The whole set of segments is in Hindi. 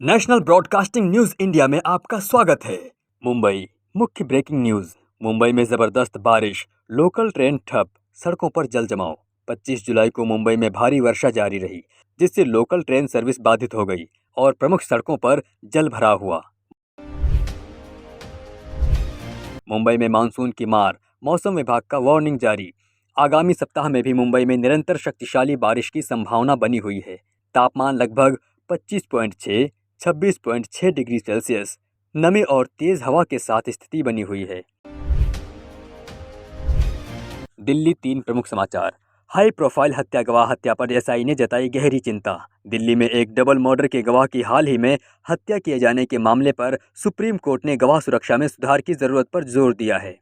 नेशनल ब्रॉडकास्टिंग न्यूज इंडिया में आपका स्वागत है। मुंबई मुख्य ब्रेकिंग न्यूज। मुंबई में जबरदस्त बारिश, लोकल ट्रेन ठप, सड़कों पर जल जमाव। 25 जुलाई को मुंबई में भारी वर्षा जारी रही, जिससे लोकल ट्रेन सर्विस बाधित हो गई और प्रमुख सड़कों पर जल भरा हुआ। मुंबई में मानसून की मार, मौसम विभाग का वार्निंग जारी। आगामी सप्ताह में भी मुंबई में निरंतर शक्तिशाली बारिश की संभावना बनी हुई है। तापमान लगभग 25.6 26.6 डिग्री सेल्सियस, नमी और तेज हवा के साथ स्थिति बनी हुई है। दिल्ली 3 प्रमुख समाचार। हाई प्रोफाइल हत्या गवाह हत्या पर एसआई ने जताई गहरी चिंता। दिल्ली में एक डबल मर्डर के गवाह की हाल ही में हत्या किए जाने के मामले पर सुप्रीम कोर्ट ने गवाह सुरक्षा में सुधार की जरूरत पर जोर दिया है।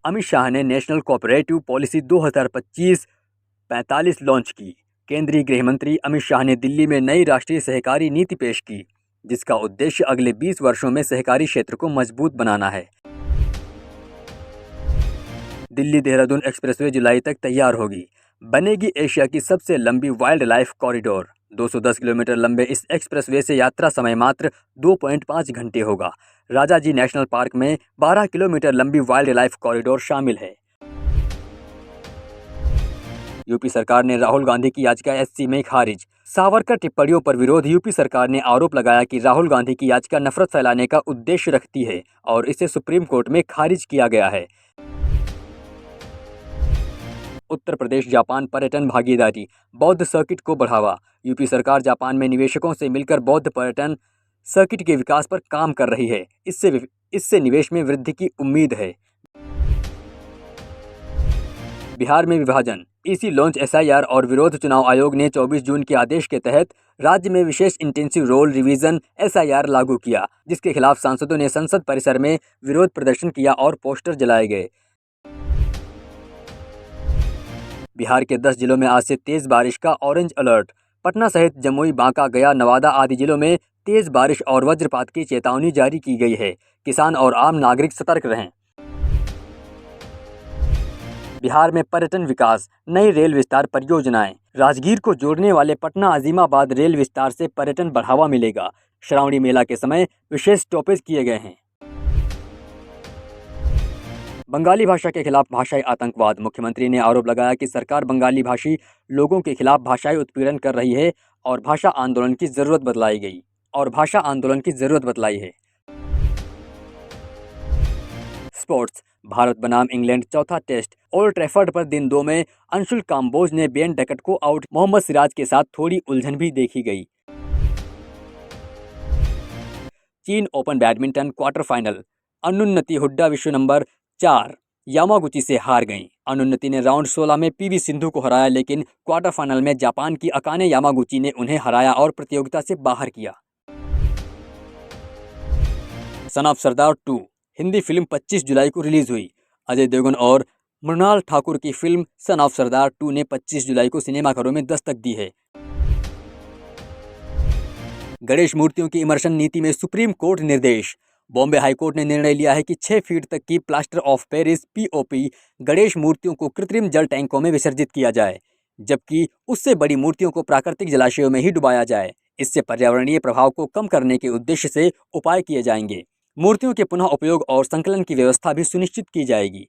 अमित शाह ने नेशनल कोऑपरेटिव पॉलिसी 2025-45 लॉन्च की। केंद्रीय गृह मंत्री अमित शाह ने दिल्ली में नई राष्ट्रीय सहकारी नीति पेश की, जिसका उद्देश्य अगले 20 वर्षों में सहकारी क्षेत्र को मजबूत बनाना है। दिल्ली देहरादून एक्सप्रेसवे जुलाई तक तैयार होगी। बनेगी एशिया की सबसे लंबी वाइल्ड लाइफ कॉरिडोर। 210 किलोमीटर लंबे इस एक्सप्रेसवे से यात्रा समय मात्र 2.5 घंटे होगा। राजाजी नेशनल पार्क में 12 किलोमीटर लंबी वाइल्ड लाइफ कॉरिडोर शामिल है। यूपी सरकार ने राहुल गांधी की याचिका एससी में खारिज। सावरकर टिप्पणियों पर विरोध। यूपी सरकार ने आरोप लगाया कि राहुल गांधी की याचिका नफरत फैलाने का उद्देश्य रखती है और इसे सुप्रीम कोर्ट में खारिज किया गया है। उत्तर प्रदेश जापान पर्यटन भागीदारी, बौद्ध सर्किट को बढ़ावा। यूपी सरकार जापान में निवेशकों से मिलकर बौद्ध पर्यटन सर्किट के विकास पर काम कर रही है। इससे निवेश में वृद्धि की उम्मीद है। बिहार में विभाजन, ईसी लॉन्च एसआईआर और विरोध। चुनाव आयोग ने 24 जून के आदेश के तहत राज्य में विशेष इंटेंसिव रोल रिवीजन एसआईआर लागू किया, जिसके खिलाफ सांसदों ने संसद परिसर में विरोध प्रदर्शन किया और पोस्टर जलाए गए। बिहार के 10 जिलों में आज से तेज बारिश का ऑरेंज अलर्ट। पटना सहित जमुई, बांका, गया, नवादा आदि जिलों में तेज बारिश और वज्रपात की चेतावनी जारी की गई है। किसान और आम नागरिक सतर्क रहें। बिहार में पर्यटन विकास, नई रेल विस्तार परियोजनाएं। राजगीर को जोड़ने वाले पटना अजीमाबाद रेल विस्तार से पर्यटन बढ़ावा मिलेगा। श्रावणी मेला के समय विशेष स्टॉपेज किए गए हैं। बंगाली भाषा के खिलाफ भाषाई आतंकवाद। मुख्यमंत्री ने आरोप लगाया कि सरकार बंगाली भाषी लोगों के खिलाफ भाषाई उत्पीड़न कर रही है और भाषा आंदोलन की जरूरत बतलाई है। स्पोर्ट्स, भारत बनाम इंग्लैंड चौथा टेस्ट। ओल्ड ट्रैफर्ड पर दिन 2 में अंशुल काम्बोज ने बेन डकट को आउट। मोहम्मद सिराज के साथ थोड़ी उलझन भी देखी गई। चीन open badminton quarter final. Unnati Hooda विश्व नंबर 4 यामागुची से हार गईं। अनुन्नति ने राउंड 16 में पीवी सिंधु को हराया, लेकिन क्वार्टर फाइनल में जापान की अकाने यामागुची ने उन्हें हराया और प्रतियोगिता से बाहर किया। Son of Sardar 2 Hindi film 25 जुलाई को रिलीज हुई। अजय देवगन और मृणाल ठाकुर की फिल्म सन ऑफ सरदार 2 ने 25 जुलाई को सिनेमाघरों में दस्तक दी है। गणेश मूर्तियों की इमर्शन नीति में सुप्रीम कोर्ट निर्देश। बॉम्बे हाईकोर्ट ने निर्णय लिया है कि 6 फीट तक की plaster of Paris POP Ganesh मूर्तियों को कृत्रिम जल टैंकों में विसर्जित किया जाए, जबकि उससे बड़ी मूर्तियों को प्राकृतिक जलाशयों में ही डुबाया जाए। इससे पर्यावरणीय प्रभाव को कम करने के उद्देश्य से उपाय किए जाएंगे। मूर्तियों के पुनः उपयोग और संकलन की व्यवस्था भी सुनिश्चित की जाएगी।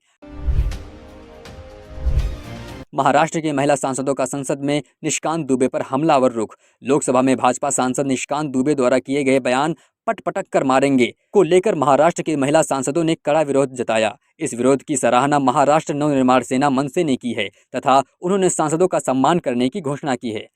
महाराष्ट्र के महिला सांसदों का संसद में निशिकांत दुबे पर हमलावर रुख। लोकसभा में भाजपा सांसद निशिकांत दुबे द्वारा किए गए बयान पट पटक कर मारेंगे को लेकर महाराष्ट्र के महिला सांसदों ने कड़ा विरोध जताया। इस विरोध की सराहना महाराष्ट्र नवनिर्माण सेना मनसे ने की है तथा उन्होंने सांसदों का सम्मान करने की घोषणा की है।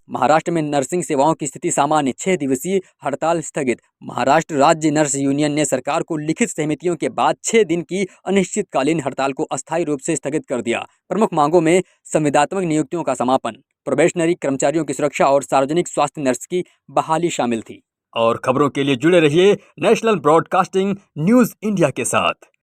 महाराष्ट्र में नर्सिंग सेवाओं की स्थिति सामान्य। 6 दिवसीय हड़ताल स्थगित। महाराष्ट्र राज्य नर्स यूनियन ने सरकार को लिखित सहमतियों के बाद 6 दिन की अनिश्चितकालीन हड़ताल को अस्थायी रूप से स्थगित कर दिया। प्रमुख मांगों में संविदात्मक नियुक्तियों का समापन, प्रोबेशनरी कर्मचारियों की सुरक्षा और सार्वजनिक स्वास्थ्य नर्स की बहाली शामिल थी। और खबरों के लिए जुड़े रहिए नेशनल ब्रॉडकास्टिंग न्यूज इंडिया के साथ।